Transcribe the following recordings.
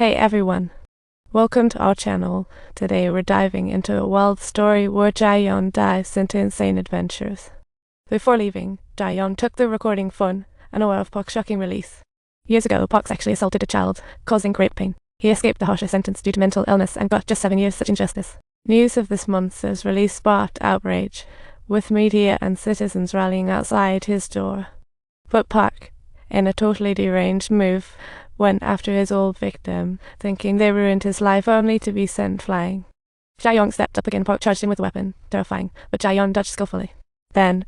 Hey everyone, welcome to our channel. Today we're diving into a wild story where Zhiyong dives into insane adventures. Before leaving, Zhiyong took the recording phone, unaware of Park's shocking release. Years ago, Park sexually assaulted a child, causing great pain. He escaped the harsher sentence due to mental illness and got just 7 years such injustice. News of this monster's release sparked outrage, with media and citizens rallying outside his door. But Park, in a totally deranged move, went after his old victim, thinking they ruined his life only to be sent flying. Zhiyong stepped up again. Park charged him with a weapon, terrifying, but Zhiyong dodged skillfully. Then,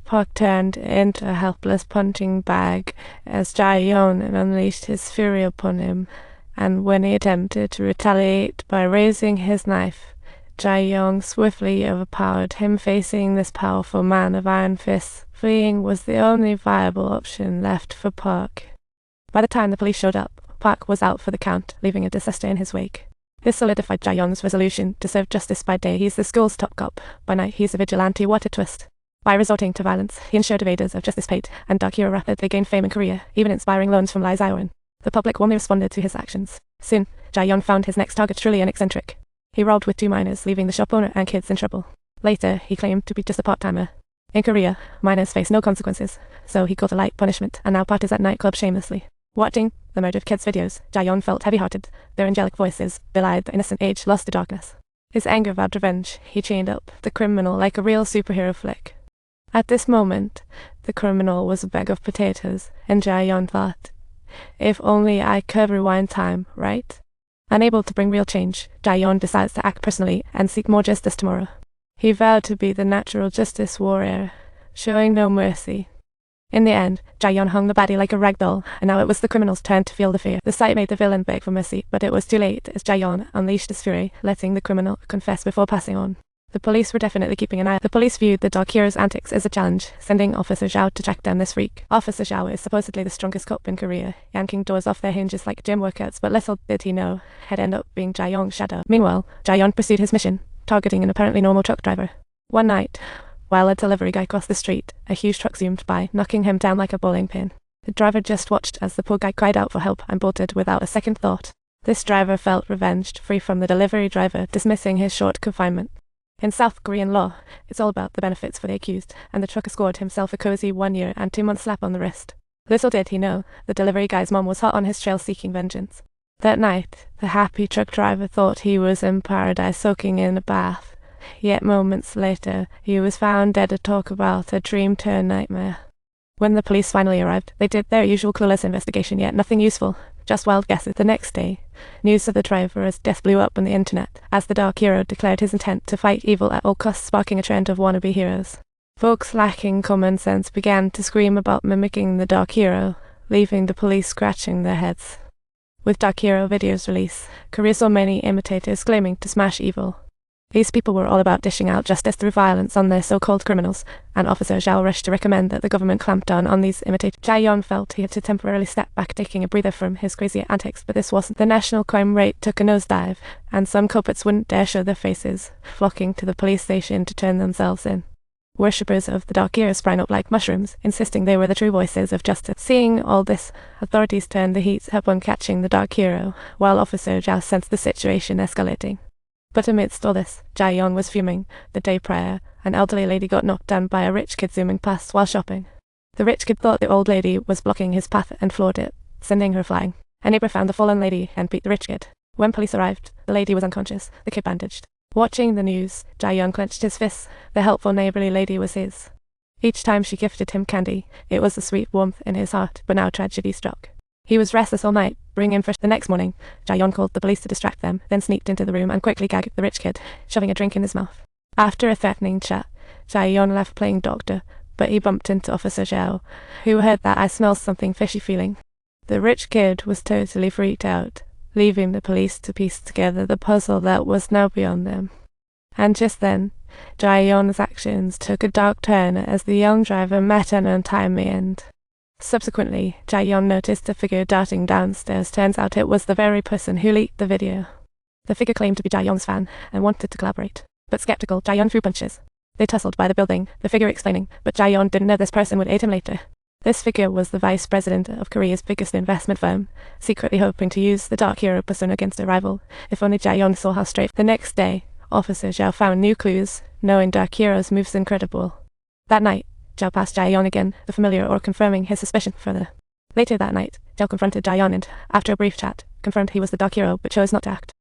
Park turned into a helpless punching bag as Zhiyong unleashed his fury upon him, and when he attempted to retaliate by raising his knife, Zhiyong swiftly overpowered him. Facing this powerful man of iron fists, fleeing was the only viable option left for Park. By the time the police showed up, Park was out for the count, leaving a disaster in his wake. This solidified Zhiyong's resolution to serve justice. By day, he's the school's top cop. By night, he's a vigilante. What a twist. By resorting to violence, he ensured evaders of justice paid, and Dark Hero rapidly gained fame in Korea, even inspiring loans from Lee Zhiyong. The public warmly responded to his actions. Soon, Zhiyong found his next target truly an eccentric. He robbed with 2 minors, leaving the shop owner and kids in trouble. Later, he claimed to be just a part-timer. In Korea, minors face no consequences, so he got a light punishment and now parties at nightclubs shamelessly. Watching the murdered kids' videos, Zhiyong felt heavy-hearted. Their angelic voices belied the innocent age lost to darkness. His anger vowed revenge. He chained up the criminal like a real superhero flick. At this moment, the criminal was a bag of potatoes, and Zhiyong thought, if only I could rewind time, right? Unable to bring real change, Zhiyong decides to act personally and seek more justice tomorrow. He vowed to be the natural justice warrior, showing no mercy. In the end, Zhiyong hung the baddie like a rag doll, and now it was the criminal's turn to feel the fear. The sight made the villain beg for mercy, but it was too late as Zhiyong unleashed his fury, letting the criminal confess before passing on. The police were definitely keeping an eye. The police viewed the Dark Hero's antics as a challenge, sending Officer Zhao to track down this freak. Officer Zhao is supposedly the strongest cop in Korea, yanking doors off their hinges like gym workouts, but little did he know, he'd end up being Zhiyong's shadow. Meanwhile, Zhiyong pursued his mission, targeting an apparently normal truck driver. One night, while a delivery guy crossed the street, a huge truck zoomed by, knocking him down like a bowling pin. The driver just watched as the poor guy cried out for help and bolted without a second thought. This driver felt revenged, free from the delivery driver, dismissing his short confinement. In South Korean law, it's all about the benefits for the accused, and the trucker scored himself a cozy 1 year and 2 month slap on the wrist. Little did he know, the delivery guy's mom was hot on his trail seeking vengeance. That night, the happy truck driver thought he was in paradise soaking in a bath. Yet moments later, he was found dead. To talk about a dream turned nightmare. When the police finally arrived, they did their usual clueless investigation, yet nothing useful, just wild guesses. The next day, news of the driver's death blew up on the internet, as the Dark Hero declared his intent to fight evil at all costs, sparking a trend of wannabe heroes. Folks lacking common sense began to scream about mimicking the Dark Hero, leaving the police scratching their heads. With Dark Hero videos release, Korea saw many imitators claiming to smash evil. These people were all about dishing out justice through violence on their so-called criminals, and Officer Zhao rushed to recommend that the government clamp down on these imitators. Zhiyong felt he had to temporarily step back, taking a breather from his crazy antics, but this wasn't. The national crime rate took a nosedive, and some culprits wouldn't dare show their faces, flocking to the police station to turn themselves in. Worshippers of the Dark Hero sprang up like mushrooms, insisting they were the true voices of justice. Seeing all this, authorities turned the heat up on catching the Dark Hero, while Officer Zhao sensed the situation escalating. But amidst all this, Zhiyong was fuming. The day prior, an elderly lady got knocked down by a rich kid zooming past while shopping. The rich kid thought the old lady was blocking his path and floored it, sending her flying. A neighbor found the fallen lady and beat the rich kid. When police arrived, the lady was unconscious, the kid bandaged. Watching the news, Zhiyong clenched his fists. The helpful neighborly lady was his. Each time she gifted him candy, it was a sweet warmth in his heart, but now tragedy struck. He was restless all night, bringing fresh. The next morning, Zhiyong called the police to distract them, then sneaked into the room and quickly gagged the rich kid, shoving a drink in his mouth. After a threatening chat, Zhiyong left playing doctor, but he bumped into Officer Zhao, who heard that "I smell something fishy" feeling. The rich kid was totally freaked out, leaving the police to piece together the puzzle that was now beyond them. And just then, Zhiyong's actions took a dark turn as the young driver met an untimely end. Subsequently, Zhiyong noticed a figure darting downstairs. Turns out it was the very person who leaked the video. The figure claimed to be Zhiyong's fan and wanted to collaborate. But skeptical, Zhiyong threw punches. They tussled by the building, the figure explaining, but Zhiyong didn't know this person would aid him later. This figure was the vice president of Korea's biggest investment firm, secretly hoping to use the dark hero persona against a rival, if only Zhiyong saw how straight. The next day, Officer Zhao found new clues, knowing dark hero's moves incredible. That night, Zhao passed Zhiyong again, the familiar or confirming his suspicion further. Later that night, Zhao confronted Zhiyong and, after a brief chat, confirmed he was the dark hero but chose not to act.